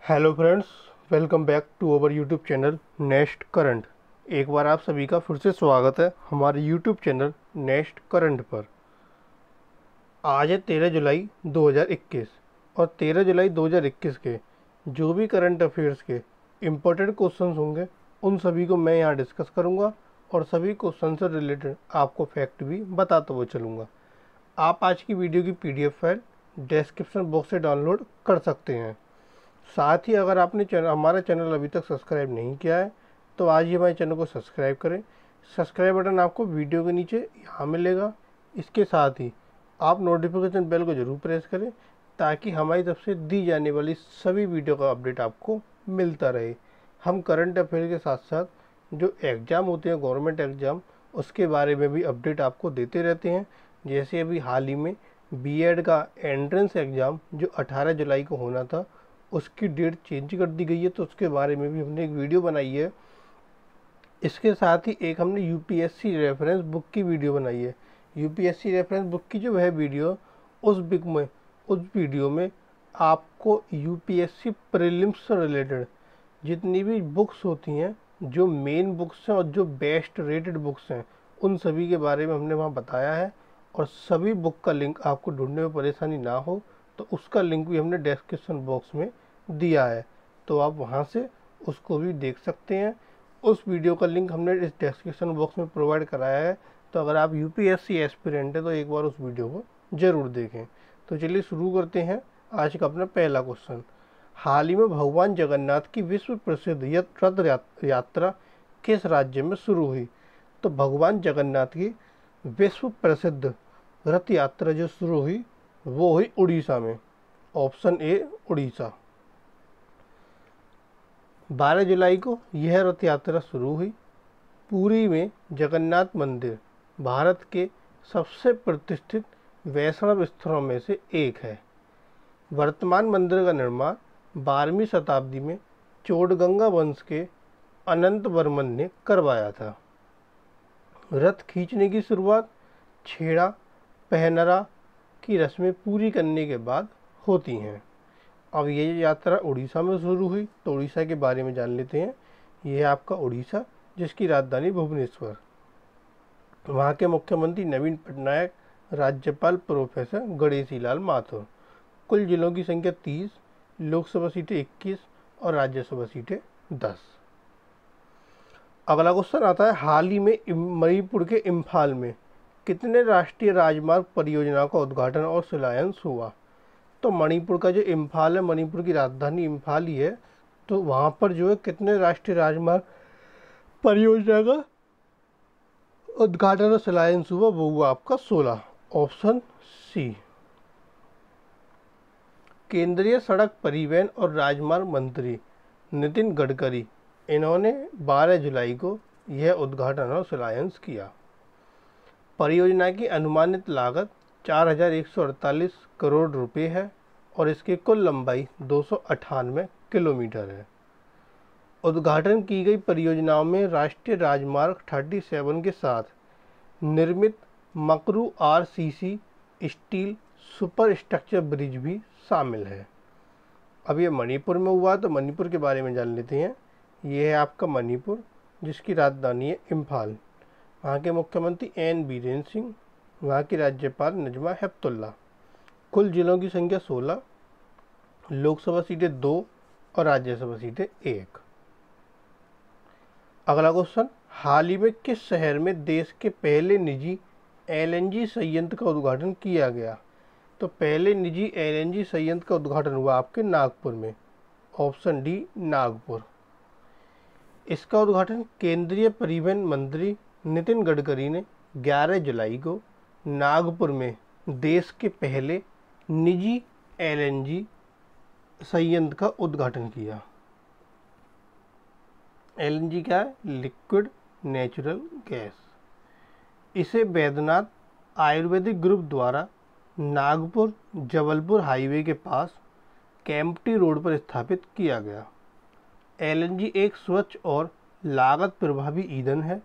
Hello friends, welcome back to our YouTube channel next current. एक बार आप सभी का फिर से स्वागत है हमारे यूट्यूब चैनल नेक्स्ट करंट पर। आज है 13 जुलाई 2021 और 13 जुलाई 2021 के जो भी करंट अफेयर्स के इम्पोर्टेंट क्वेश्चंस होंगे उन सभी को मैं यहाँ डिस्कस करूँगा और सभी क्वेश्चन से रिलेटेड आपको फैक्ट भी बताता हुआ चलूँगा। आप आज की वीडियो की PDF फाइल डिस्क्रिप्शन बॉक्स से डाउनलोड कर सकते हैं। साथ ही अगर आपने हमारा चैनल अभी तक सब्सक्राइब नहीं किया है तो आज ही हमारे चैनल को सब्सक्राइब करें। सब्सक्राइब बटन आपको वीडियो के नीचे यहाँ मिलेगा। इसके साथ ही आप नोटिफिकेशन बेल को ज़रूर प्रेस करें ताकि हमारी तरफ से दी जाने वाली सभी वीडियो का अपडेट आपको मिलता रहे। हम करंट अफेयर के साथ साथ जो एग्ज़ाम होते हैं गवर्नमेंट एग्ज़ाम, उसके बारे में भी अपडेट आपको देते रहते हैं। जैसे अभी हाल ही में B.Ed का एंट्रेंस एग्ज़ाम जो 18 जुलाई को होना था, उसकी डेट चेंज कर दी गई है, तो उसके बारे में भी हमने एक वीडियो बनाई है। इसके साथ ही एक हमने UPSC रेफरेंस बुक की वीडियो बनाई है। UPSC रेफरेंस बुक की जो है वीडियो, उस वीडियो में आपको UPSC प्रीलिम्स से रिलेटेड जितनी भी बुक्स होती हैं, जो मेन बुक्स हैं और जो बेस्ट रेटेड बुक्स हैं, उन सभी के बारे में हमने वहाँ बताया है। और सभी बुक का लिंक आपको ढूंढने में परेशानी ना हो तो उसका लिंक भी हमने डिस्क्रिप्शन बॉक्स में दिया है, तो आप वहां से उसको भी देख सकते हैं। उस वीडियो का लिंक हमने इस डिस्क्रिप्शन बॉक्स में प्रोवाइड कराया है, तो अगर आप UPSC एस्पिरेंट है तो एक बार उस वीडियो को ज़रूर देखें। तो चलिए शुरू करते हैं आज का अपना पहला क्वेश्चन। हाल ही में भगवान जगन्नाथ की विश्व प्रसिद्ध रथ यात्रा किस राज्य में शुरू हुई? तो भगवान जगन्नाथ की विश्व प्रसिद्ध रथ यात्रा जो शुरू हुई वो हुई उड़ीसा में। Option A Orissa. 12 जुलाई को यह रथ यात्रा शुरू हुई। पुरी में जगन्नाथ मंदिर भारत के सबसे प्रतिष्ठित वैष्णव स्थलों में से एक है। वर्तमान मंदिर का निर्माण 12वीं शताब्दी में चोडगंगा वंश के अनंत वर्मन ने करवाया था। रथ खींचने की शुरुआत छेड़ा पहनरा की रस्में पूरी करने के बाद होती हैं। अब ये यात्रा उड़ीसा में शुरू हुई, तो उड़ीसा के बारे में जान लेते हैं। ये है आपका उड़ीसा, जिसकी राजधानी भुवनेश्वर। वहाँ के मुख्यमंत्री नवीन पटनायक, राज्यपाल प्रोफेसर गणेशी लाल माथुर। कुल जिलों की संख्या 30, लोकसभा सीटें 21 और राज्यसभा सीटें 10। अगला क्वेश्चन आता है, हाल ही में मणिपुर के इम्फाल में कितने राष्ट्रीय राजमार्ग परियोजना का उद्घाटन और शिलान्यास हुआ? तो मणिपुर का जो इम्फाल है, मणिपुर की राजधानी इम्फाल ही है, तो वहाँ पर जो है कितने राष्ट्रीय राजमार्ग परियोजना का उद्घाटन और शिलान्यास हुआ? वो हुआ आपका 16। Option C. केंद्रीय सड़क परिवहन और राजमार्ग मंत्री नितिन गडकरी, इन्होंने 12 जुलाई को यह उद्घाटन और शिलान्यास किया। परियोजना की अनुमानित लागत 4148 करोड़ रुपए है और इसकी कुल लंबाई 298 किलोमीटर है। उद्घाटन की गई परियोजनाओं में राष्ट्रीय राजमार्ग 37 के साथ निर्मित Makru RCC steel super structure bridge भी शामिल है। अब ये मणिपुर में हुआ, तो मणिपुर के बारे में जान लेते हैं। ये है आपका मणिपुर, जिसकी राजधानी है इम्फाल। वहाँ के मुख्यमंत्री N बीरेन सिंह, वहाँ की राज्यपाल नजमा हेपतुल्ला। कुल जिलों की संख्या 16, लोकसभा सीटें 2 और राज्यसभा सीटें 1। अगला क्वेश्चन, हाल ही में किस शहर में देश के पहले निजी LNG संयंत्र का उद्घाटन किया गया? तो पहले निजी LNG संयंत्र का उद्घाटन हुआ आपके नागपुर में। Option D Nagpur. इसका उद्घाटन केंद्रीय परिवहन मंत्री नितिन गडकरी ने 11 जुलाई को नागपुर में देश के पहले निजी LNG संयंत्र का उद्घाटन किया। LNG क्या है? Liquid natural gas. इसे बैद्यनाथ आयुर्वेदिक ग्रुप द्वारा नागपुर जबलपुर हाईवे के पास केम्प्टी रोड पर स्थापित किया गया। LNG एक स्वच्छ और लागत प्रभावी ईंधन है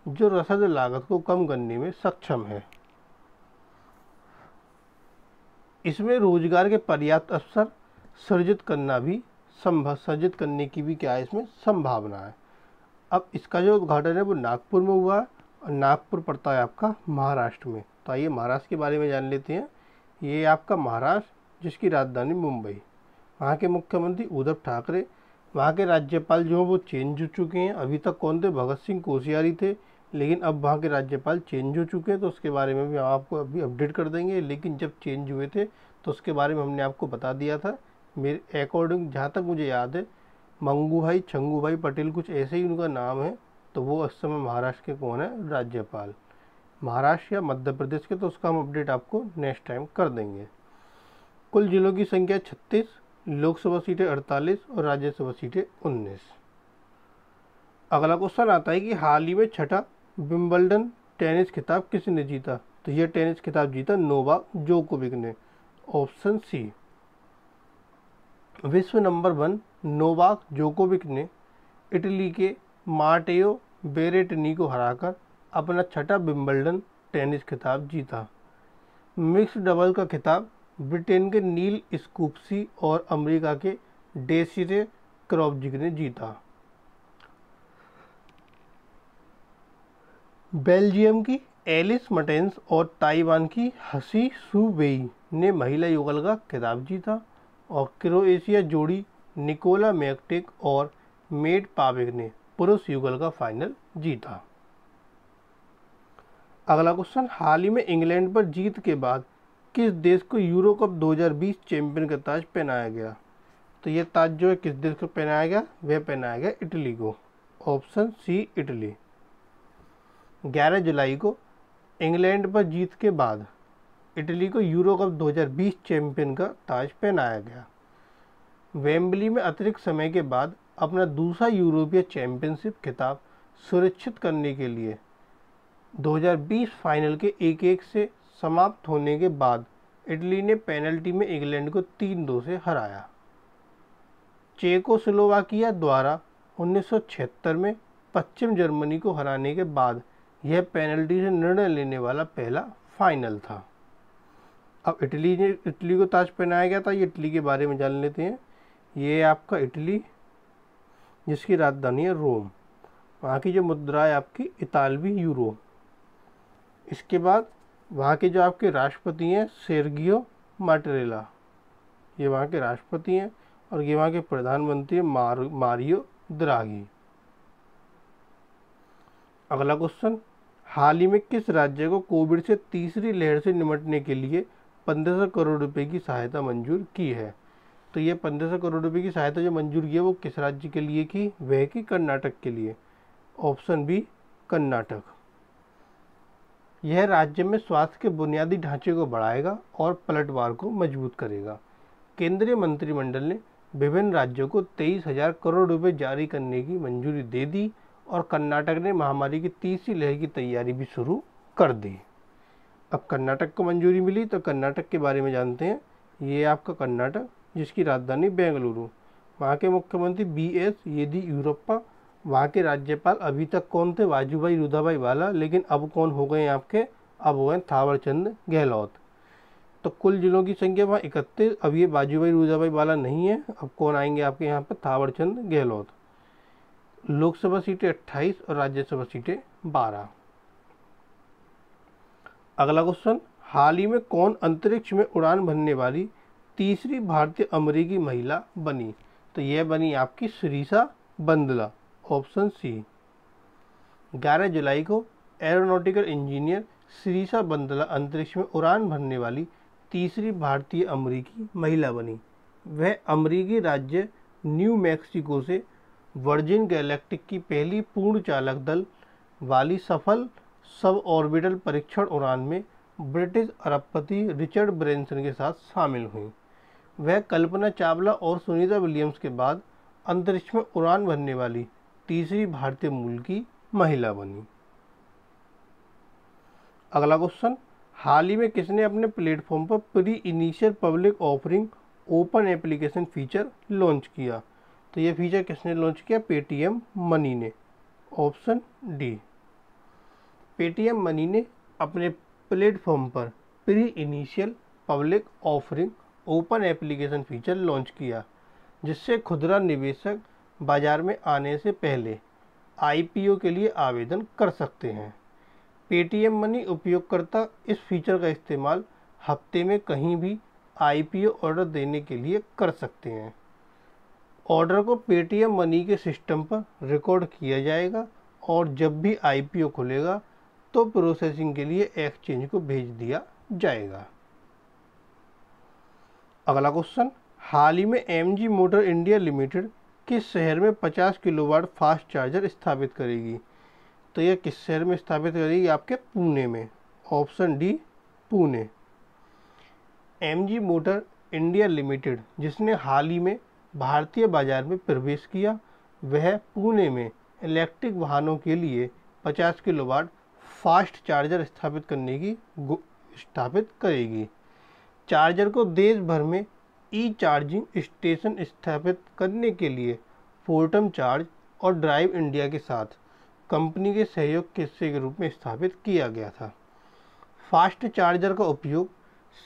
जो रसद लागत को कम करने में सक्षम है। इसमें रोजगार के पर्याप्त अवसर सृजित करना भी सर्जित करने की भी क्या है इसमें संभावना है। अब इसका जो उद्घाटन है वो नागपुर में हुआ है और नागपुर पड़ता है आपका महाराष्ट्र में। तो आइए महाराष्ट्र के बारे में जान लेते हैं। ये आपका महाराष्ट्र जिसकी राजधानी मुंबई, वहाँ के मुख्यमंत्री उद्धव ठाकरे, वहाँ के राज्यपाल जो हैं वो चेंज हो चुके हैं। अभी तक कौन थे? भगत सिंह कोश्यारी थे, लेकिन अब वहाँ के राज्यपाल चेंज हो चुके हैं, तो उसके बारे में भी हम आपको अभी अपडेट कर देंगे। लेकिन जब चेंज हुए थे तो उसके बारे में हमने आपको बता दिया था। मेरे अकॉर्डिंग जहाँ तक मुझे याद है मंगूभाई छंगूभाई पटेल कुछ ऐसे ही उनका नाम है। तो वो इस समय महाराष्ट्र के कौन है? राज्यपाल। महाराष्ट्र या मध्य प्रदेश के, तो उसका हम अपडेट आपको नेक्स्ट टाइम कर देंगे। कुल जिलों की संख्या 36, लोकसभा सीटें 48 और राज्यसभा सीटें 19। अगला क्वेश्चन आता है कि हाल ही में छठा विंबलडन टेनिस खिताब किसने जीता? तो यह टेनिस खिताब जीता नोवाक जोकोविक ने। Option C. विश्व नंबर 1 नोवाक जोकोविक ने इटली के मार्टेओ बेरेटिनी को हराकर अपना छठा विंबलडन टेनिस खिताब जीता। मिक्स डबल का खिताब ब्रिटेन के नील स्कूप्सी और अमेरिका के डेसिरे क्रॉफ्जिक ने जीता। बेल्जियम की एलिस मटेंस और ताइवान की हसी सू वेई ने महिला युगल का खिताब जीता। और क्रोएशिया जोड़ी निकोला मैकटेक और मेट पावेक ने पुरुष युगल का फाइनल जीता। अगला क्वेश्चन, हाल ही में इंग्लैंड पर जीत के बाद किस देश को यूरो कप 2020 चैंपियन का ताज पहनाया गया? तो यह ताज जो है किस देश को पहनाया गया? वह पहनाया गया इटली को। Option C Italy. 11 जुलाई को इंग्लैंड पर जीत के बाद इटली को यूरो कप 2020 चैंपियन का ताज पहनाया गया। वेम्बली में अतिरिक्त समय के बाद अपना दूसरा यूरोपीय चैंपियनशिप खिताब सुरक्षित करने के लिए 2020 फाइनल के 1-1 से समाप्त होने के बाद इटली ने पेनल्टी में इंग्लैंड को 3-2 से हराया। चेकोस्लोवाकिया द्वारा 1976 में पश्चिम जर्मनी को हराने के बाद यह पेनल्टी से निर्णय लेने वाला पहला फाइनल था। अब इटली को ताज पहनाया गया था। ये इटली के बारे में जान लेते हैं। ये आपका इटली जिसकी राजधानी है रोम, वहाँ की जो मुद्रा है आपकी इतालवी यूरो। इसके बाद वहाँ के जो आपके राष्ट्रपति हैं सेर्गियो माटेरेला, ये वहाँ के राष्ट्रपति हैं। और ये वहाँ के प्रधानमंत्री मारियो द्राघी। अगला क्वेश्चन, हाल ही में किस राज्य को कोविड से तीसरी लहर से निपटने के लिए 1500 करोड़ रुपए की सहायता मंजूर की है? तो ये 1500 करोड़ रुपए की सहायता जो मंजूर की है वो किस राज्य के लिए की? वह की कर्नाटक के लिए। Option B Karnataka. यह राज्य में स्वास्थ्य के बुनियादी ढांचे को बढ़ाएगा और पलटवार को मजबूत करेगा। केंद्रीय मंत्रिमंडल ने विभिन्न राज्यों को 23,000 करोड़ रुपए जारी करने की मंजूरी दे दी और कर्नाटक ने महामारी की तीसरी लहर की तैयारी भी शुरू कर दी। अब कर्नाटक को मंजूरी मिली तो कर्नाटक के बारे में जानते हैं। ये आपका कर्नाटक जिसकी राजधानी बेंगलुरु, वहाँ के मुख्यमंत्री BS येदियुरप्पा। वहाँ के राज्यपाल अभी तक कौन थे? वाजूभाई रुदाभाई वाला, लेकिन अब कौन हो गए आपके? अब हो गए थावरचंद गहलोत। तो कुल जिलों की संख्या वहाँ 31। अब ये वाजूभाई रुदाभाई वाला नहीं है, अब कौन आएंगे आपके यहाँ पर? थावरचंद गहलोत। लोकसभा सीटें 28 और राज्यसभा सीटें 12। अगला क्वेश्चन, हाल ही में कौन अंतरिक्ष में उड़ान भरने वाली तीसरी भारतीय अमेरिकी महिला बनी? तो यह बनी आपकी श्रीषा बंदला। Option C. 11 जुलाई को एरोनॉटिकल इंजीनियर श्रीषा बंदला अंतरिक्ष में उड़ान भरने वाली तीसरी भारतीय अमेरिकी महिला बनी। वह अमेरिकी राज्य न्यू मैक्सिको से वर्जिन गैलेक्टिक की पहली पूर्ण चालक दल वाली सफल सब ऑर्बिटल परीक्षण उड़ान में ब्रिटिश अरबपति रिचर्ड ब्रैनसन के साथ शामिल हुई। वह कल्पना चावला और सुनीता विलियम्स के बाद अंतरिक्ष में उड़ान भरने वाली तीसरी भारतीय मूल की महिला बनी। अगला क्वेश्चन, हाल ही में किसने अपने प्लेटफॉर्म पर pre initial public offering open application feature launch किया? तो ये फीचर किसने लॉन्च किया? पेटीएम मनी ने। Option D. पेटीएम मनी ने अपने प्लेटफॉर्म पर pre initial public offering open application feature launch किया, जिससे खुदरा निवेशक बाजार में आने से पहले आईपीओ के लिए आवेदन कर सकते हैं। पेटीएम मनी उपयोगकर्ता इस फीचर का इस्तेमाल हफ्ते में कहीं भी आईपीओ ऑर्डर देने के लिए कर सकते हैं। ऑर्डर को पेटीएम मनी के सिस्टम पर रिकॉर्ड किया जाएगा और जब भी आईपीओ खुलेगा तो प्रोसेसिंग के लिए एक्सचेंज को भेज दिया जाएगा। अगला क्वेश्चन, हाल ही में एमजी मोटर इंडिया लिमिटेड किस शहर में 50 किलोवाट फास्ट चार्जर स्थापित करेगी? तो यह किस शहर में स्थापित करेगी? आपके पुणे में। Option D, Pune. MG motor India limited जिसने हाल ही में भारतीय बाजार में प्रवेश किया, वह पुणे में इलेक्ट्रिक वाहनों के लिए 50 किलोवाट फास्ट चार्जर स्थापित करेगी। चार्जर को देश भर में ई चार्जिंग स्टेशन स्थापित करने के लिए फोर्टम चार्ज और ड्राइव इंडिया के साथ कंपनी के सहयोग के हिस्से के रूप में स्थापित किया गया था। फास्ट चार्जर का उपयोग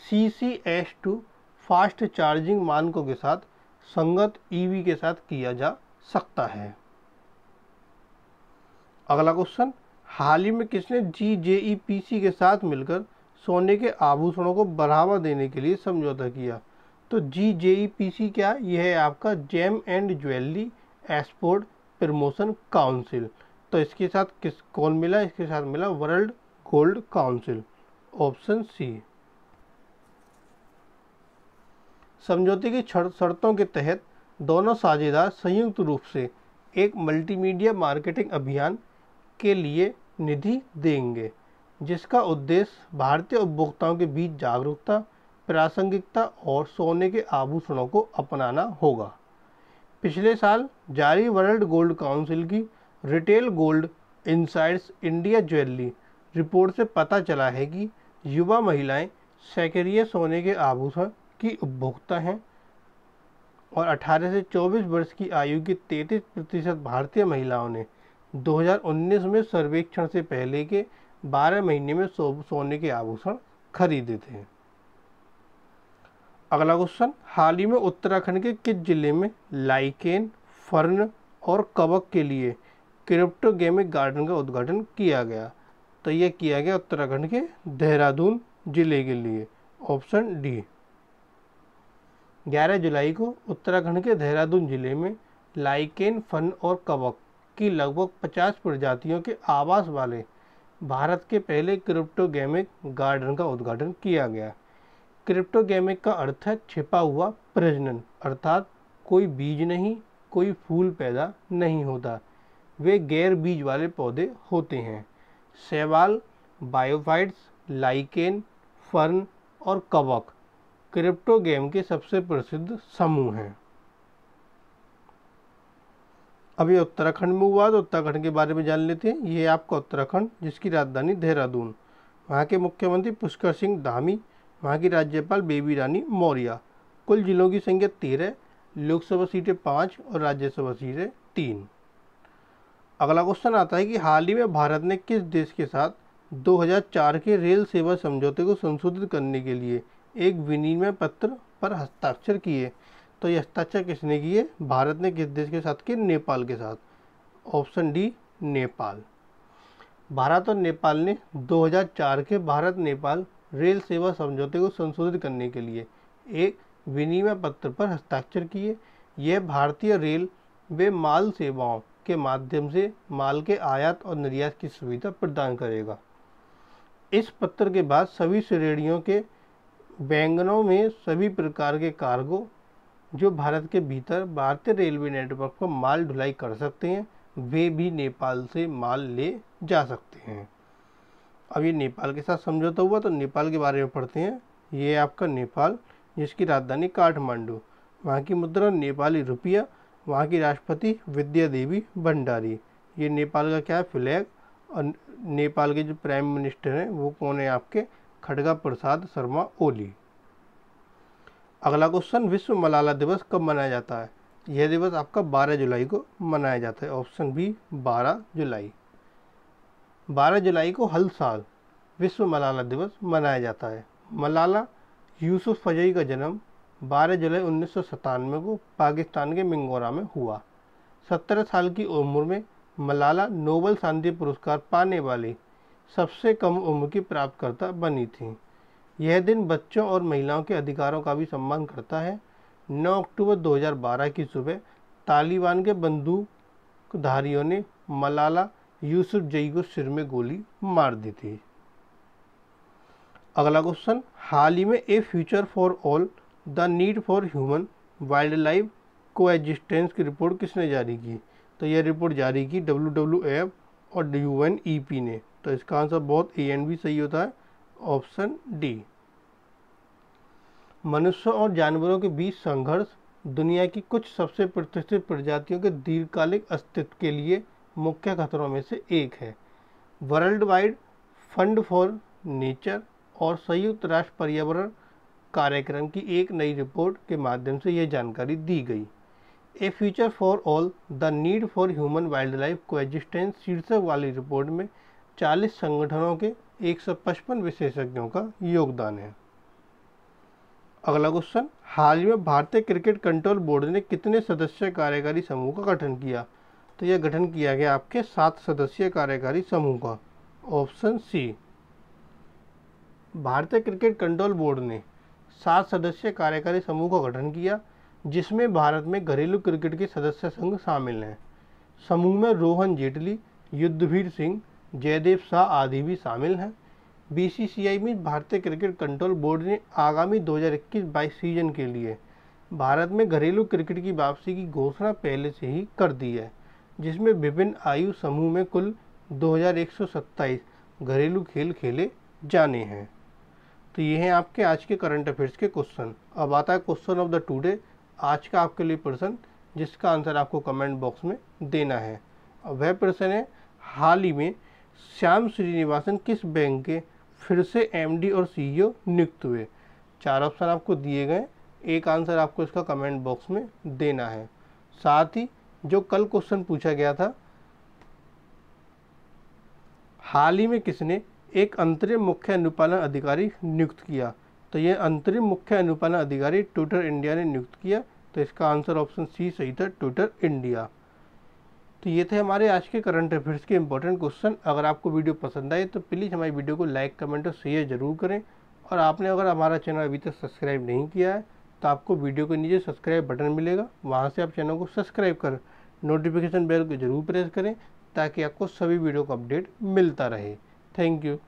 CCS2 फास्ट चार्जिंग मानकों के साथ संगत ईवी के साथ किया जा सकता है। अगला क्वेश्चन, हाल ही में किसने GJEPC के साथ मिलकर सोने के आभूषणों को बढ़ावा देने के लिए समझौता किया? तो GJEPC क्या? यह है आपका gem and jewellery export promotion council. तो इसके साथ कौन मिला? इसके साथ मिला world gold council. Option C. समझौते की शर्तों के तहत दोनों साझेदार संयुक्त रूप से एक मल्टीमीडिया मार्केटिंग अभियान के लिए निधि देंगे, जिसका उद्देश्य भारतीय उपभोक्ताओं के बीच जागरूकता, प्रासंगिकता और सोने के आभूषणों को अपनाना होगा। पिछले साल जारी वर्ल्ड गोल्ड काउंसिल की retail gold insights India jewellery report से पता चला है कि युवा महिलाएं सैकड़ियों सोने के आभूषण की उपभोक्ता हैं और 18 से 24 वर्ष की आयु की 33% भारतीय महिलाओं ने 2019 में सर्वेक्षण से पहले के 12 महीने में सोने के आभूषण खरीदे थे। अगला क्वेश्चन, हाल ही में उत्तराखंड के किस जिले में लाइकेन, फर्न और कवक के लिए क्रिप्टोगेमिक गार्डन का उद्घाटन किया गया? तो यह किया गया उत्तराखंड के देहरादून जिले के लिए। Option D. 11 जुलाई को उत्तराखंड के देहरादून जिले में लाइकेन, फर्न और कवक की लगभग 50 प्रजातियों के आवास वाले भारत के पहले क्रिप्टोगेमिक गार्डन का उद्घाटन किया गया। क्रिप्टोगेमिक का अर्थ है छिपा हुआ प्रजनन, अर्थात कोई बीज नहीं, कोई फूल पैदा नहीं होता, वे गैर बीज वाले पौधे होते हैं। शैवाल, बायोफाइट्स, लाइकेन, फर्न और कवक क्रिप्टोगेम के सबसे प्रसिद्ध समूह हैं। अभी उत्तराखंड में हुआ तो उत्तराखंड के बारे में जान लेते हैं। ये आपका उत्तराखंड जिसकी राजधानी देहरादून, वहाँ के मुख्यमंत्री पुष्कर सिंह धामी, वहाँ की राज्यपाल बेबी रानी मौर्य। कुल जिलों की संख्या 13, लोकसभा सीटें 5 और राज्यसभा सीटें 3। अगला क्वेश्चन आता है कि हाल ही में भारत ने किस देश के साथ 2004 के रेल सेवा समझौते को संशोधित करने के लिए एक विनिमय पत्र पर हस्ताक्षर किए? तो ये हस्ताक्षर किसने किए? भारत ने किस देश के साथ किए? नेपाल के साथ। Option D, Nepal. भारत और नेपाल ने 2004 के भारत नेपाल रेल सेवा समझौते को संशोधित करने के लिए एक विनिमय पत्र पर हस्ताक्षर किए। यह भारतीय रेल वे माल सेवाओं के माध्यम से माल के आयात और निर्यात की सुविधा प्रदान करेगा। इस पत्र के बाद सभी श्रेणियों के वैगनों में सभी प्रकार के कार्गो जो भारत के भीतर भारतीय रेलवे नेटवर्क पर माल ढुलाई कर सकते हैं, वे भी नेपाल से माल ले जा सकते हैं। अब ये नेपाल के साथ समझौता हुआ तो नेपाल के बारे में पढ़ते हैं। ये आपका नेपाल जिसकी राजधानी काठमांडू, वहाँ की मुद्रा नेपाली रुपया, वहाँ की राष्ट्रपति विद्या देवी भंडारी। ये नेपाल का क्या है? फ्लैग। और नेपाल के जो प्राइम मिनिस्टर हैं वो कौन है? आपके खड़गा प्रसाद शर्मा ओली। अगला क्वेश्चन, विश्व मलाला दिवस कब मनाया जाता है? यह दिवस आपका 12 जुलाई को मनाया जाता है। ऑप्शन बी, 12 जुलाई। 12 जुलाई को हर साल विश्व मलाला दिवस मनाया जाता है। मलाला यूसुफजई का जन्म 12 जुलाई 1997 को पाकिस्तान के मिंगोरा में हुआ। 17 साल की उम्र में मलाला नोबेल शांति पुरस्कार पाने वाली सबसे कम उम्र की प्राप्तकर्ता बनी थी। यह दिन बच्चों और महिलाओं के अधिकारों का भी सम्मान करता है। 9 अक्टूबर 2012 की सुबह तालिबान के बंदूकधारियों ने मलाला यूसुफजई को सिर में गोली मार दी थी। अगला क्वेश्चन, हाल ही में ए future for all the need for human wild life coexistence की रिपोर्ट किसने जारी की? तो यह रिपोर्ट जारी की WWF और UNEP ने। तो इसका आंसर बहुत ए एंड बी सही होता है, ऑप्शन डी। मनुष्यों और जानवरों के बीच संघर्ष दुनिया की कुछ सबसे प्रतिष्ठित प्रजातियों के दीर्घकालिक अस्तित्व के लिए मुख्य खतरों में से एक है। World wide fund for nature और संयुक्त राष्ट्र पर्यावरण कार्यक्रम की एक नई रिपोर्ट के माध्यम से यह जानकारी दी गई। ए future for all the need for human wild life coexistence शीर्षक वाली रिपोर्ट में 40 संगठनों के 155 विशेषज्ञों का योगदान है। अगला क्वेश्चन, हाल ही में भारतीय क्रिकेट कंट्रोल बोर्ड ने कितने सदस्यीय कार्यकारी समूह का गठन किया? तो यह गठन किया गया आपके 7 सदस्यीय कार्यकारी समूह का, ऑप्शन सी। भारतीय क्रिकेट कंट्रोल बोर्ड ने 7 सदस्यीय कार्यकारी समूह का गठन किया, जिसमें भारत में घरेलू क्रिकेट के सदस्य संघ शामिल हैं। समूह में रोहन जेटली, युद्धवीर सिंह, जयदेव शाह आदि भी शामिल हैं। BCCI में भारतीय क्रिकेट कंट्रोल बोर्ड ने आगामी 2021-22 सीजन के लिए भारत में घरेलू क्रिकेट की वापसी की घोषणा पहले से ही कर दी है, जिसमें विभिन्न आयु समूह में कुल 2127 घरेलू खेल खेले जाने हैं। तो ये हैं आपके आज के करंट अफेयर्स के क्वेश्चन। अब आता है क्वेश्चन ऑफ द टुडे, आज का आपके लिए प्रश्न, जिसका आंसर आपको कमेंट बॉक्स में देना है। वह प्रश्न है, हाल ही में श्याम श्रीनिवासन किस बैंक के फिर से MD और CEO नियुक्त हुए? 4 ऑप्शन आपको दिए गए, एक आंसर आपको इसका कमेंट बॉक्स में देना है। साथ ही जो कल क्वेश्चन पूछा गया था, हाल ही में किसने एक अंतरिम मुख्य अनुपालन अधिकारी नियुक्त किया? तो यह अंतरिम मुख्य अनुपालन अधिकारी ट्विटर इंडिया ने नियुक्त किया। तो इसका आंसर ऑप्शन सी सही था, ट्विटर इंडिया। तो ये थे हमारे आज के करंट अफेयर्स के इंपॉर्टेंट क्वेश्चन। अगर आपको वीडियो पसंद आए तो प्लीज़ हमारी वीडियो को लाइक, कमेंट और शेयर जरूर करें। और आपने अगर हमारा चैनल अभी तक सब्सक्राइब नहीं किया है तो आपको वीडियो के नीचे सब्सक्राइब बटन मिलेगा, वहाँ से आप चैनल को सब्सक्राइब कर नोटिफिकेशन बेल को जरूर प्रेस करें, ताकि आपको सभी वीडियो का अपडेट मिलता रहे। Thank you.